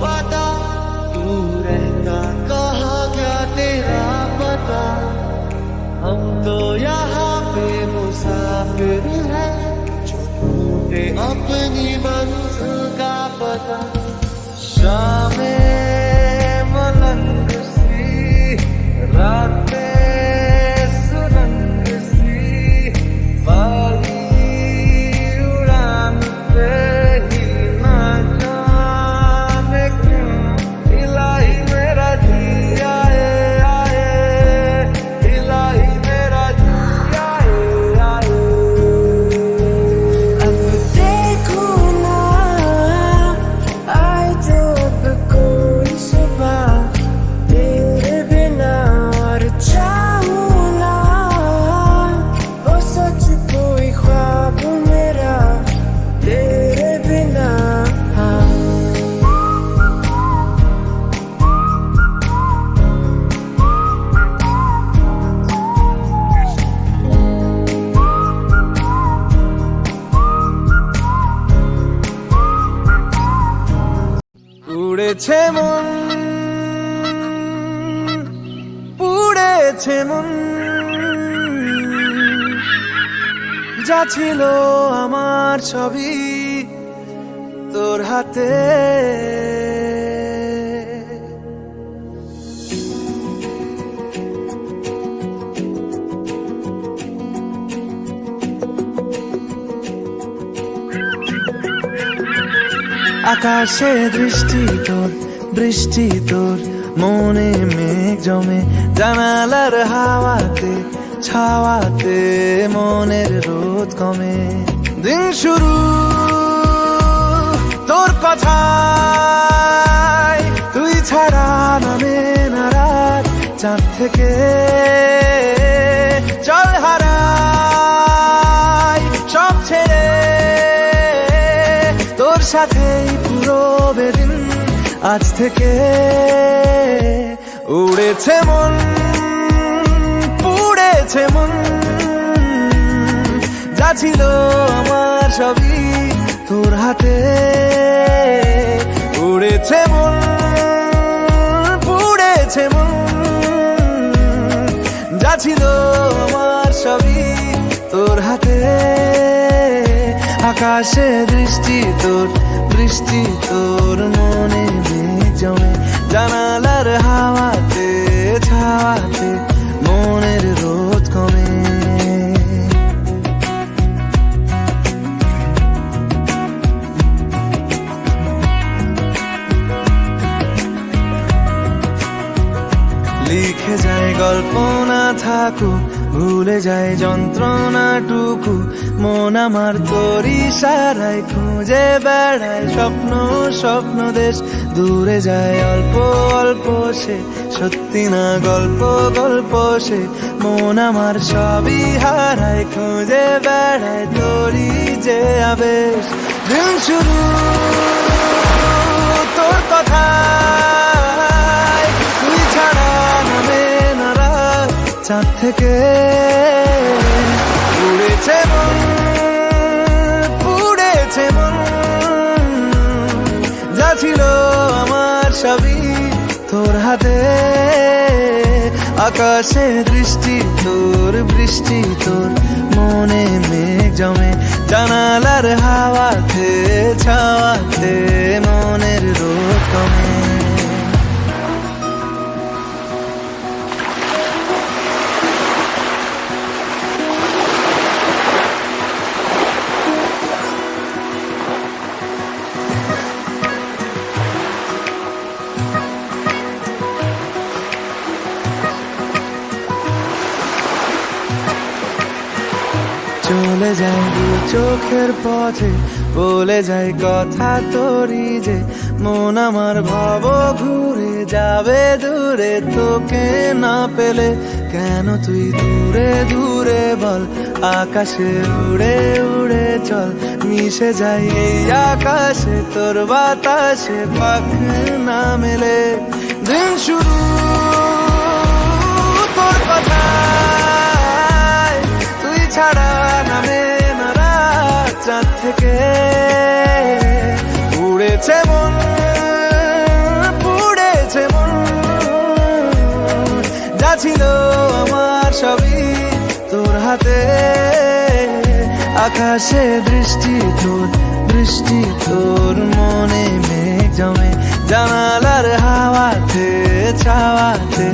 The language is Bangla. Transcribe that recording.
पता, तू रहता कहाँ क्या तेरा पता। हम तो यहाँ पे मुसाफिर हैं, जो ढूंढे अपनी मंजिल का पता। शामें मलंग सी, रातें सुरंग सी, वाली उड़ान पे ही ना जाने क्यों इलाही मेरा जी आए आए, इलाही मेरा जी आए आए। अब देखो ना, आए जो अब कोई सुबह तेरे बिना, और चाहूं ना वो सच कोई ख्वाब मेरा तेरे बिना। উড়েছে মন, পুড়েছে মন, যা ছিল আমার ছবি তোর হাতে। আকাশে দৃষ্টি তোর, বৃষ্টি তোর, মনে মেঘ জমে, জানালার হাওয়াতে ছাওয়াতে মনের রোদ কমে। দিন শুরু তোর কথায়, তুই ছাড়া নামে না রাত, চাঁদ থেকে চল হারাই সব ছেড়ে, তোর সাথেই পুরো বেদিন আজ থেকে। উড়েছে মন, পুড়েছে মন, যা ছিল আমার সবই তোর হাতে। উড়েছে মন, পুড়েছে মন, যা ছিল আমার সবই তোর হাতে। আকাশে দৃষ্টি তোর, বৃষ্টি তোর, মনে মেঘ জমে, জানালার হাওয়াতে ছাওয়াতে মনের রোদ কমে। লিখে যায় গল্প না থাকুক, ভুলে যায় যন্ত্রণাটুকু, মন আমার তোর ইশারায় খুঁজে বেড়ায় স্বপ্ন স্বপ্ন দেশ। দূরে যায় অল্প অল্প সে, সত্যি না গল্প গল্প সে, মন আমার সবই হারায় খুঁজে বেড়ায় তোরই যে আবেশ। দিন শুরু তোর কথায়, তুই ছাড়া নামে না রাত, চাঁদ থেকে। উড়েছে মন, পুড়েছে মন, যা ছিল আমার সবই তোর হাতে। আকাশে দৃষ্টি তোর, বৃষ্টি তোর, মনে মেঘ জমে, জানালার হাওয়াতে ছাওয়াতে মনের রোদ কমে। চলে যায় দু চোখের পথে, বলে যায় কথা তোরই যে, মন আমার ভব ঘুরে যাবে দূরে তোকে না পেলে। কেন তুই দূরে দূরে বল, আকাশে উড়ে উড়ে চল, মিশে যাই এই আকাশে তোর বাতাসে, পাখ না মেলে। দিন শুরু তোর কথায়, তুই ছাড়া নামে না রাত, চাঁদ থেকে। উড়েছে মন, আকাশে বৃষ্টি তোর মনে মেঘ জমে জানালার হাওয়াতে ছাওয়াতে